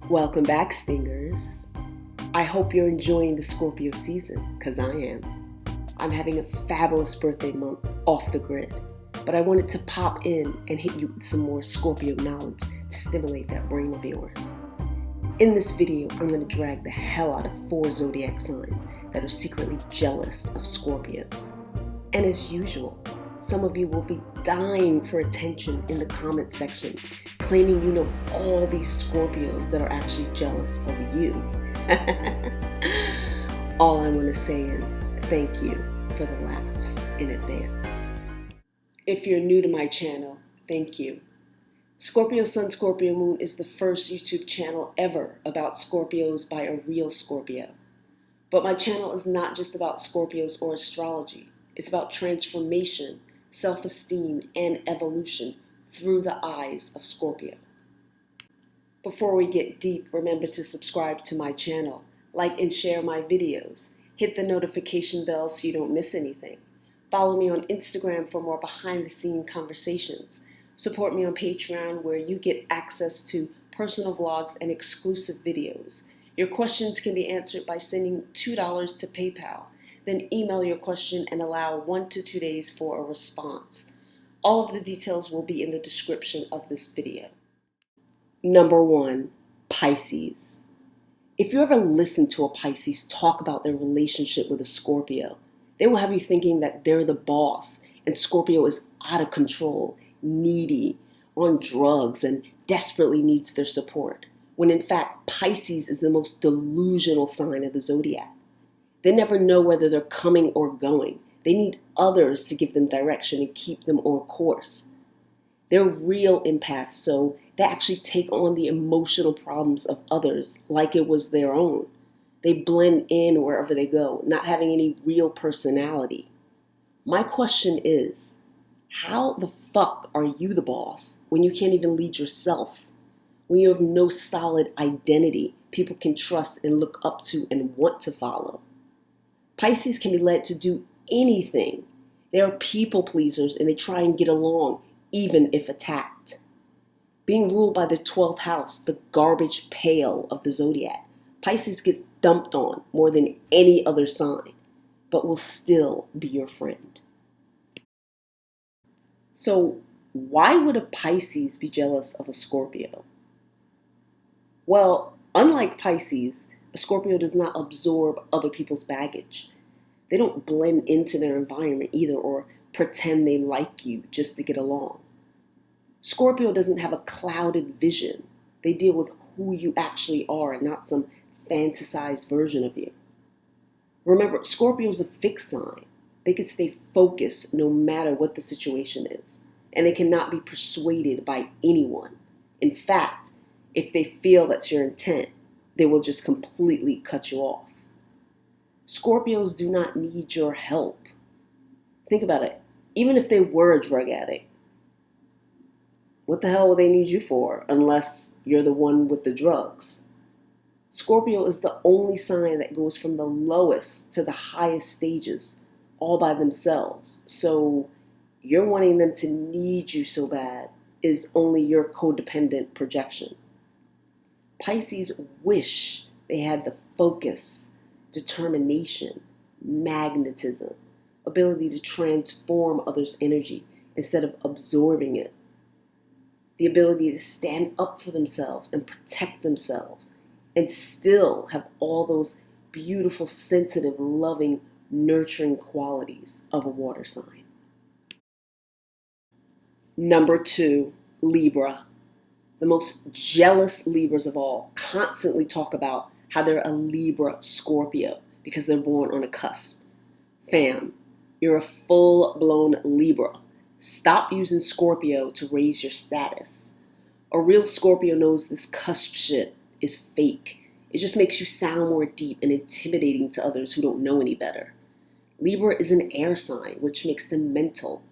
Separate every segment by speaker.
Speaker 1: Welcome back, Stingers. I hope you're enjoying the Scorpio season, because I am. I'm having a fabulous birthday month off the grid, but I wanted to pop in and hit you with some more Scorpio knowledge to stimulate that brain of yours. In this video, I'm going to drag the hell out of 4 zodiac signs that are secretly jealous of Scorpios. And as usual, some of you will be dying for attention in the comment section, claiming you know all these Scorpios that are actually jealous of you. All I want to say is thank you for the laughs in advance. If you're new to my channel, thank you. ScorpioSunScorpioMoon is the first YouTube channel ever about Scorpios by a real Scorpio. But my channel is not just about Scorpios or astrology. It's about transformation, self-esteem, and evolution through the eyes of Scorpio. Before we get deep, remember to subscribe to my channel, like and share my videos, hit the notification bell so you don't miss anything. Follow me on Instagram for more behind-the-scenes conversations. Support me on Patreon where you get access to personal vlogs and exclusive videos. Your questions can be answered by sending $2 to PayPal. Then email your question and allow 1 to 2 days for a response. All of the details will be in the description of this video. Number 1, Pisces. If you ever listen to a Pisces talk about their relationship with a Scorpio, they will have you thinking that they're the boss and Scorpio is out of control, needy, on drugs, and desperately needs their support, when in fact Pisces is the most delusional sign of the zodiac. They never know whether they're coming or going. They need others to give them direction and keep them on course. They're real empaths, so they actually take on the emotional problems of others like it was their own. They blend in wherever they go, not having any real personality. My question is, how the fuck are you the boss when you can't even lead yourself? When you have no solid identity people can trust and look up to and want to follow? Pisces can be led to do anything. They are people pleasers and they try and get along, even if attacked. Being ruled by the 12th house, the garbage pail of the zodiac, Pisces gets dumped on more than any other sign, but will still be your friend. So why would a Pisces be jealous of a Scorpio? Well, unlike Pisces, a Scorpio does not absorb other people's baggage. They don't blend into their environment either or pretend they like you just to get along. Scorpio doesn't have a clouded vision. They deal with who you actually are and not some fantasized version of you. Remember, Scorpio is a fixed sign. They can stay focused no matter what the situation is, and they cannot be persuaded by anyone. In fact, if they feel that's your intent, they will just completely cut you off. Scorpios do not need your help. Think about it. Even if they were a drug addict, what the hell will they need you for unless you're the one with the drugs? Scorpio is the only sign that goes from the lowest to the highest stages all by themselves. So you're wanting them to need you so bad is only your codependent projection. Pisces wish they had the focus, determination, magnetism, ability to transform others' energy instead of absorbing it. The ability to stand up for themselves and protect themselves and still have all those beautiful, sensitive, loving, nurturing qualities of a water sign. Number 2, Libra. The most jealous Libras of all constantly talk about how they're a Libra Scorpio because they're born on a cusp. Fam, you're a full-blown Libra. Stop using Scorpio to raise your status. A real Scorpio knows this cusp shit is fake. It just makes you sound more deep and intimidating to others who don't know any better. Libra is an air sign, which makes them mental.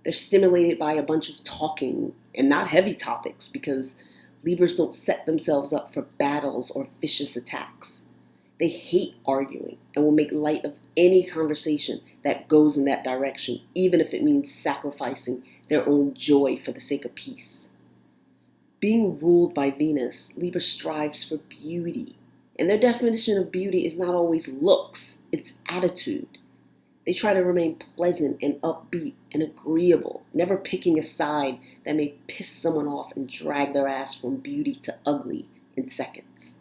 Speaker 1: They're stimulated by a bunch of talking and not heavy topics because Libras don't set themselves up for battles or vicious attacks. They hate arguing and will make light of any conversation that goes in that direction, even if it means sacrificing their own joy for the sake of peace. Being ruled by Venus, Libra strives for beauty. And their definition of beauty is not always looks, it's attitude. They try to remain pleasant and upbeat and agreeable, never picking a side that may piss someone off and drag their ass from beauty to ugly in seconds.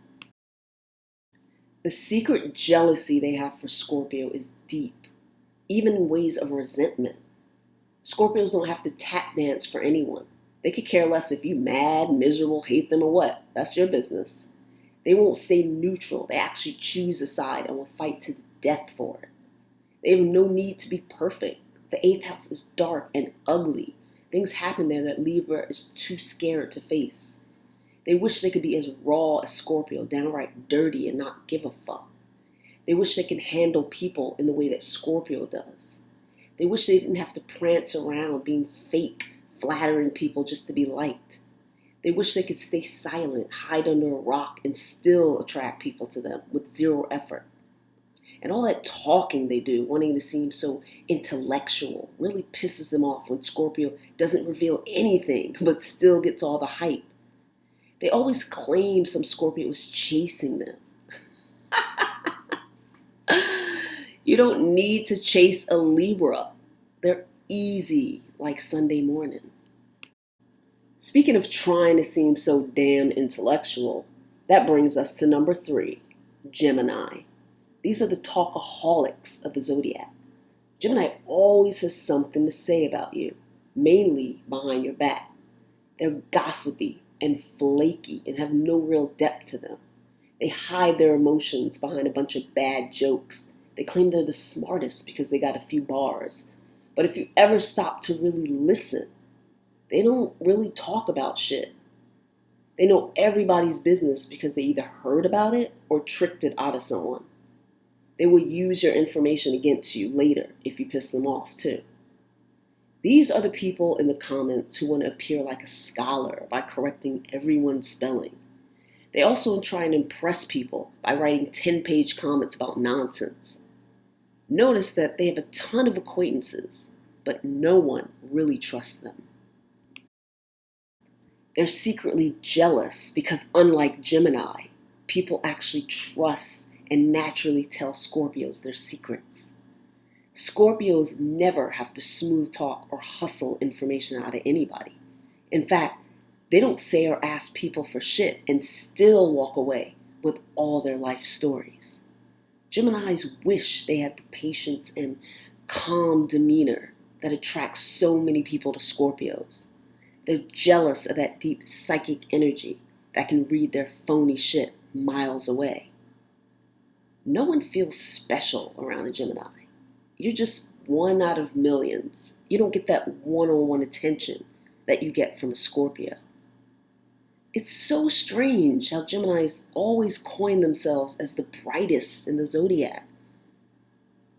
Speaker 1: The secret jealousy they have for Scorpio is deep, even in ways of resentment. Scorpios don't have to tap dance for anyone. They could care less if you mad, miserable, hate them or what. That's your business. They won't stay neutral. They actually choose a side and will fight to the death for it. They have no need to be perfect. The eighth house is dark and ugly. Things happen there that Libra is too scared to face. They wish they could be as raw as Scorpio, downright dirty and not give a fuck. They wish they could handle people in the way that Scorpio does. They wish they didn't have to prance around being fake, flattering people just to be liked. They wish they could stay silent, hide under a rock, and still attract people to them with zero effort. And all that talking they do, wanting to seem so intellectual, really pisses them off when Scorpio doesn't reveal anything but still gets all the hype. They always claim some Scorpio is chasing them. You don't need to chase a Libra. They're easy like Sunday morning. Speaking of trying to seem so damn intellectual, that brings us to number 3, Gemini. These are the talkaholics of the Zodiac. Gemini always has something to say about you, mainly behind your back. They're gossipy and flaky and have no real depth to them. They hide their emotions behind a bunch of bad jokes. They claim they're the smartest because they got a few bars. But if you ever stop to really listen, they don't really talk about shit. They know everybody's business because they either heard about it or tricked it out of someone. They will use your information against you later if you piss them off too. These are the people in the comments who want to appear like a scholar by correcting everyone's spelling. They also try and impress people by writing 10-page comments about nonsense. Notice that they have a ton of acquaintances, but no one really trusts them. They're secretly jealous because, unlike Gemini, people actually trust and naturally tell Scorpios their secrets. Scorpios never have to smooth talk or hustle information out of anybody. In fact, they don't say or ask people for shit and still walk away with all their life stories. Geminis wish they had the patience and calm demeanor that attracts so many people to Scorpios. They're jealous of that deep psychic energy that can read their phony shit miles away. No one feels special around a Gemini. You're just one out of millions. You don't get that one-on-one attention that you get from a Scorpio. It's so strange how Geminis always coin themselves as the brightest in the Zodiac.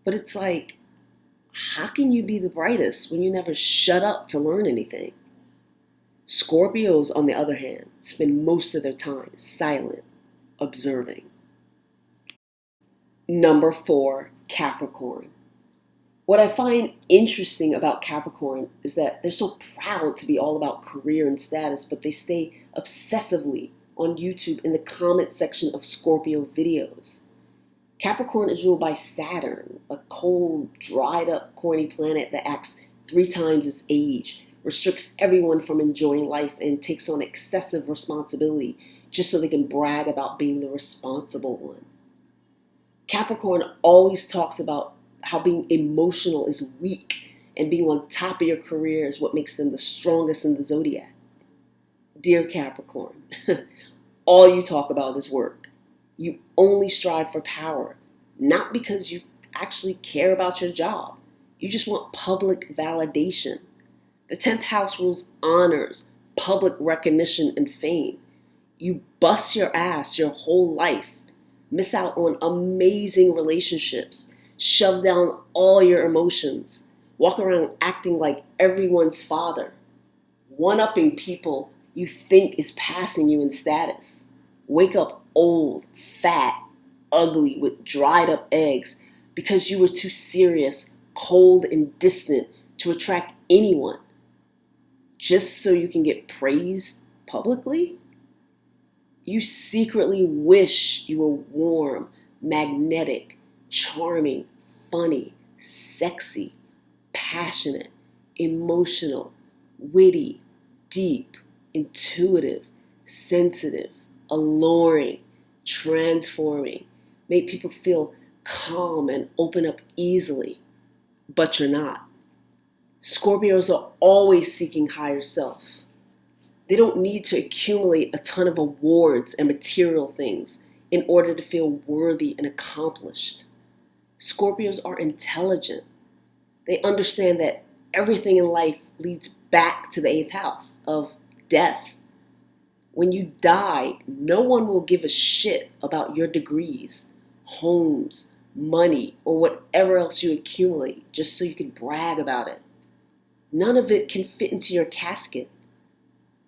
Speaker 1: But it's like, how can you be the brightest when you never shut up to learn anything? Scorpios, on the other hand, spend most of their time silent, observing. Number 4, Capricorn. What I find interesting about Capricorn is that they're so proud to be all about career and status, but they stay obsessively on YouTube in the comment section of Scorpio videos. Capricorn is ruled by Saturn, a cold, dried up, corny planet that acts 3 times its age, restricts everyone from enjoying life, and takes on excessive responsibility just so they can brag about being the responsible one. Capricorn always talks about how being emotional is weak and being on top of your career is what makes them the strongest in the Zodiac. Dear Capricorn, all you talk about is work. You only strive for power, not because you actually care about your job. You just want public validation. The 10th house rules honors, public recognition, and fame. You bust your ass your whole life, miss out on amazing relationships, shove down all your emotions, walk around acting like everyone's father, one-upping people you think is passing you in status, wake up old, fat, ugly, with dried up eggs because you were too serious, cold, and distant to attract anyone, just so you can get praised publicly? You secretly wish you were warm, magnetic, charming, funny, sexy, passionate, emotional, witty, deep, intuitive, sensitive, alluring, transforming, make people feel calm and open up easily, but you're not. Scorpios are always seeking higher self. They don't need to accumulate a ton of awards and material things in order to feel worthy and accomplished. Scorpios are intelligent. They understand that everything in life leads back to the 8th house of death. When you die, no one will give a shit about your degrees, homes, money, or whatever else you accumulate just so you can brag about it. None of it can fit into your casket.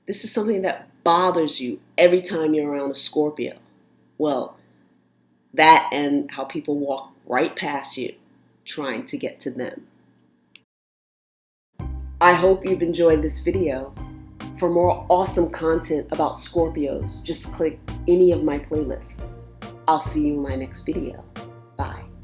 Speaker 1: This is something that bothers you every time you're around a Scorpio. Well, that and how people walk right past you trying to get to them. I hope you've enjoyed this video. For more awesome content about Scorpios, just click any of my playlists. I'll see you in my next video. Bye.